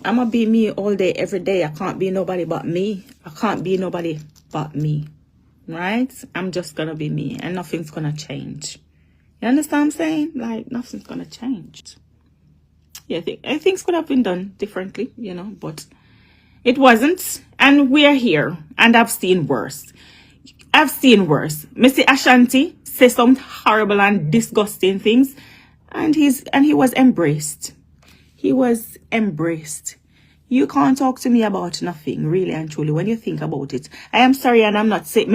I'm gonna be me all day, every day. I can't be nobody but me. I can't be nobody but me. Right? I'm just gonna be me, and nothing's gonna change. You understand what I'm saying? Like, nothing's gonna change. Yeah, things could have been done differently, you know, but it wasn't. And we're here, and I've seen worse. I've seen worse. Missy Ashanti say some horrible and disgusting things, and he was embraced. He was embraced. You can't talk to me about nothing, really and truly, when you think about it. I am sorry, and I'm not saying,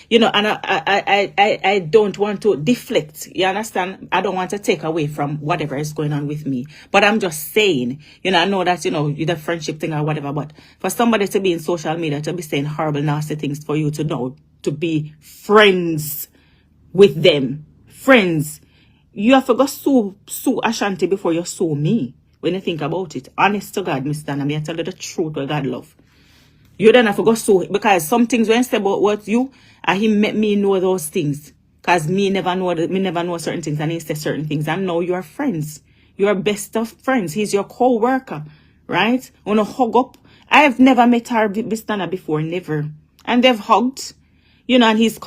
you know, and I don't want to deflect. You understand? I don't want to take away from whatever is going on with me. But I'm just saying, you know, I know that, you know, the friendship thing or whatever, but for somebody to be in social media, to be saying horrible, nasty things, for you to know, to be friends with them, friends, you have to go sue Ashanti before you sue me. When you think about it, honest to God, Miss Donna, I tell you the truth what God love. You don't have to go so, because some things when I say about what you, and he make me know those things. Because me never know certain things, and he say certain things. And now you are friends. You are best of friends. He's your co-worker, right? Wanna hug up. I have never met her, Miss Donna, before, never. And they've hugged, you know, and she's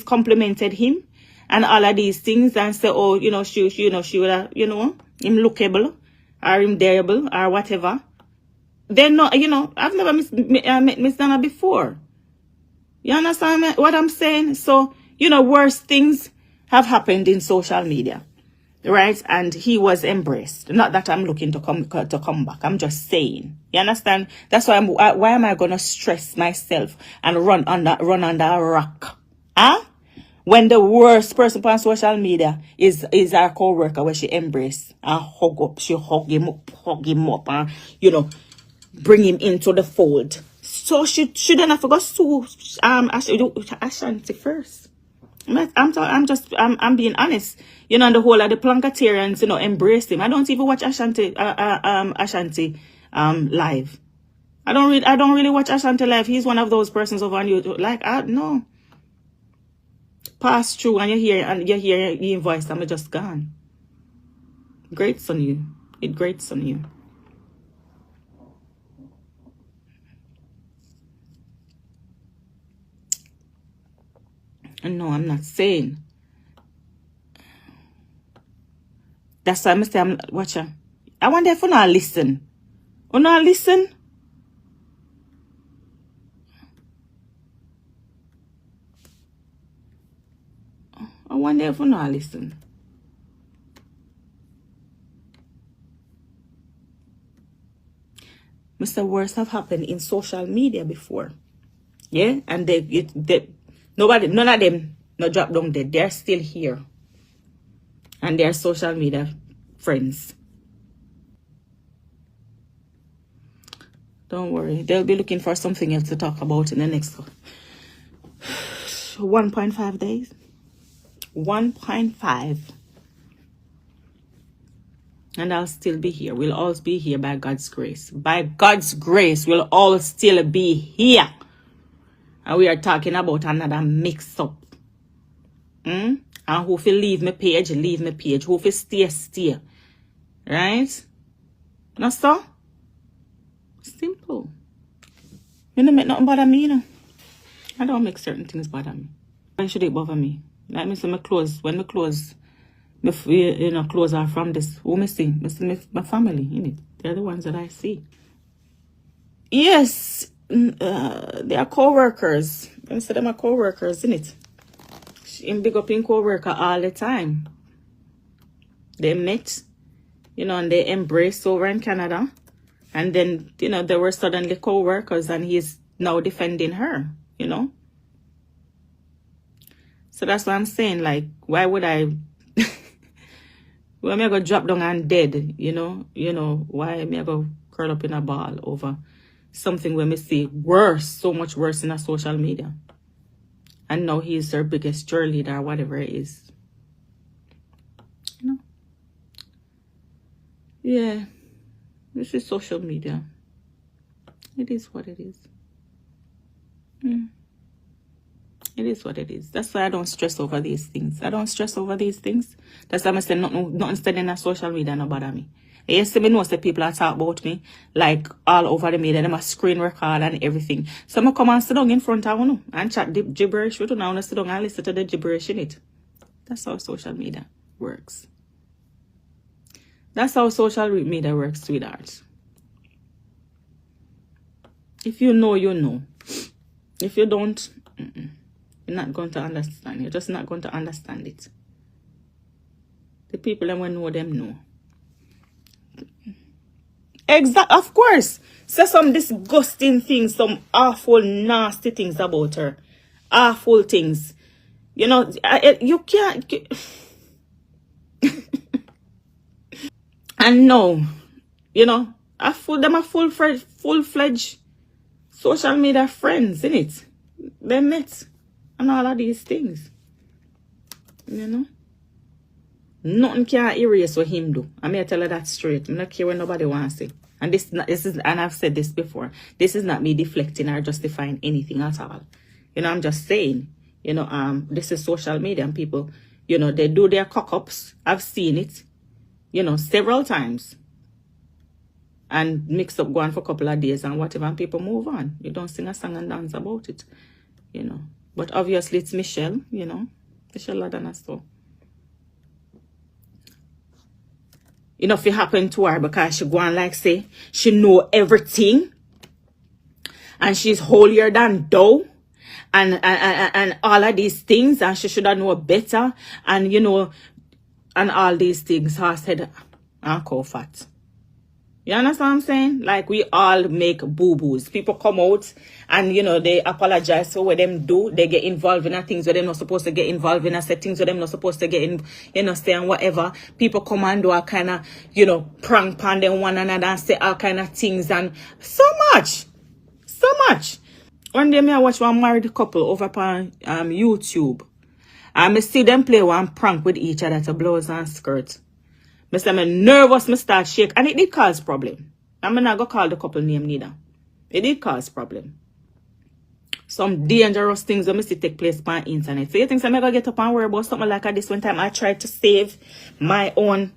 complimented him and all of these things, and say, oh, you know, she would have, you know, him lookable, or imdariable, or whatever. They're not, you know, I've never met Miss Donna before. You understand what I'm saying? So, you know, worse things have happened in social media, right? And he was embraced. Not that I'm looking to come back. I'm just saying. You understand? That's why why am I gonna stress myself and run under a rock? Huh? When the worst person on social media is our co-worker, where she embrace and she hug him up, and, you know, bring him into the fold. So she shouldn't have to go sue Ashanti first. I'm being honest. You know, and the whole of the Plancatarians, you know, embrace him. I don't even watch Ashanti live. I don't really watch Ashanti live. He's one of those persons over on YouTube. Like, no. Pass through and you hear your voice, I'm just gone. Grates on you. It grates on you. And no, I'm not saying. That's why I'm saying, watch her. I wonder if you not listen. You not listen? I wonder if you not listen. Mr. Worst have happened in social media before. Yeah? And none of them no drop down dead. They're still here. And they're social media friends. Don't worry. They'll be looking for something else to talk about in the next 1.5 days. 1.5. And I'll still be here. We'll all be here by God's grace. By God's grace, we'll all still be here. And we are talking about another mix-up. And who will leave my page, leave my page. Who will stay. Right? Not so? Simple. You don't make nothing bother me, you know. I don't make certain things bother me. Why should it bother me? Like me say my clothes, when my clothes, you know, clothes are from this, who me see? Me see my family, innit? They're the ones that I see. Yes, they are co-workers. I say them are co-workers, innit? I'm big up in co-worker all the time. They met, you know, and they embraced over in Canada. And then, you know, they were suddenly co-workers, and he's now defending her, you know? So that's what I'm saying. Like, why would I... why am I going to drop down and dead, you know? You know, why am I going to curl up in a ball over something where me see worse, so much worse in a social media? And now he's their biggest cheerleader, or whatever it is. You know? Yeah. This is social media. It is what it is. It is what it is. That's why I don't stress over these things. I don't stress over these things. That's why I say nothing studying on social media no bother me. Yes, me know the people that talk about me like all over the media, them a screen record and everything. So I come and sit down in front of you and chat gibberish with you now and sit down and listen to the gibberish in it. That's how social media works. That's how social media works, sweetheart. If you know, you know. If you don't, you're not going to understand. You're just not going to understand it. The people that want to know them know. Exactly, of course. Say some disgusting things, some awful, nasty things about her. Awful things. You know, you can't. And no, you know, them are full-fledged social media friends, innit? They met and all of these things. You know? Nothing can erase what him do. I'm here to tell her that straight. I'm not care what nobody wants to say. And this is, and I've said this before, this is not me deflecting or justifying anything at all. You know, I'm just saying, you know, this is social media and people, you know, they do their cock-ups. I've seen it, you know, several times. And mix up, go on for a couple of days and whatever, and people move on. You don't sing a song and dance about it, you know. But obviously it's Michelle, you know. Michelle Ladonna, so. You know, if it happened to her because she go on like say, she know everything. And she's holier than thou. And all of these things. And she should have known better. And, you know, and all these things. So I said, I'm cold fat. You understand what I'm saying? Like, we all make boo-boos. People come out and, you know, they apologize for what them do. They get involved in things where they're not supposed to get involved in. Things where they're not supposed to get in, you know, say and whatever. People come and do all kind of, you know, prank pan them one another and say all kind of things. And so much. So much. One day I watch one married couple over on YouTube. And I see them play one prank with each other to blouse and skirt. I say I'm nervous, I start shake. And it did cause problem. I'm not going to call the couple name neither. It did cause problem. Some dangerous things that I see take place on the internet. So you think I'm going to get up and worry about something like this one time I tried to save my own,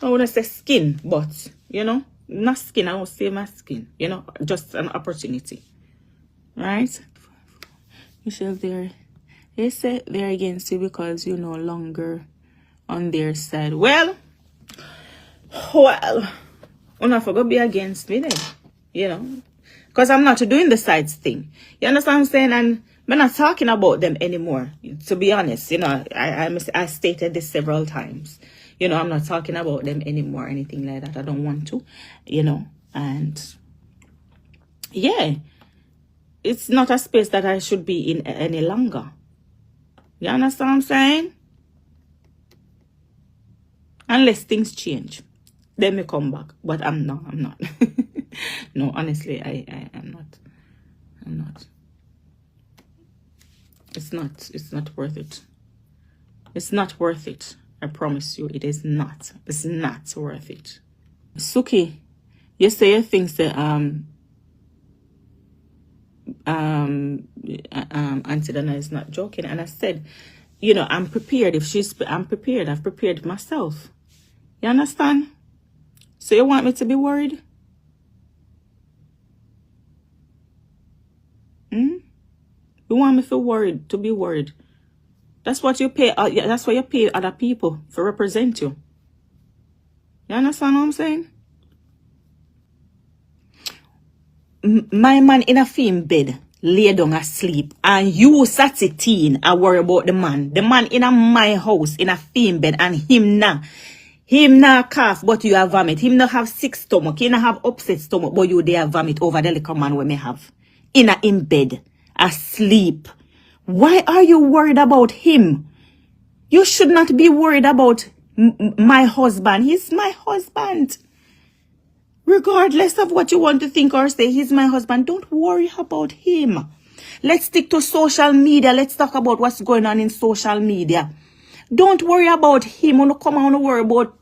I want to say skin, but, you know, not skin, I won't save my skin. You know, just an opportunity. Right? Michelle there. They say they're against you because you're no longer on their side. Well, I'm not going to be against me then, you know, because I'm not doing the sides thing. You understand what I'm saying? And I'm not talking about them anymore, to be honest. You know, I stated this several times. You know, I'm not talking about them anymore, anything like that. I don't want to, you know, and yeah, it's not a space that I should be in any longer. You understand what I'm saying? Unless things change. Then me come back. But I'm not. No, honestly, I am not. I'm not. It's not worth it. It's not worth it. I promise you, it is not. It's not worth it. Suki, you say you think that Aunty Donna is not joking, and I said, you know, I'm prepared. I'm prepared. I've prepared myself. You understand? So you want me to be worried? You want me to be worried? That's what you pay. That's why you pay other people to represent you. You understand what I'm saying? My man in a film bed lay down asleep, and you sat in and worry about the man. The man in my house in a film bed, and him now cough, but you have vomit. Him not have sick stomach. He not have upset stomach, but you there vomit over the little man we may have. In bed, asleep. Why are you worried about him? You should not be worried about my husband. He's my husband. Regardless of what you want to think or say, he's my husband. Don't worry about him. Let's stick to social media. Let's talk about what's going on in social media. Don't worry about him. Don't come on and worry about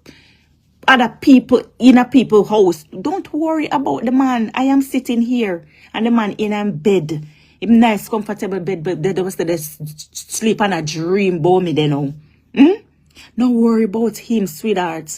other people in a people's house. Don't worry about the man. I am sitting here and the man in a bed. Him nice, comfortable bed, but they was the sleep on a dream about me, they know. Hmm? No worry about him, sweetheart.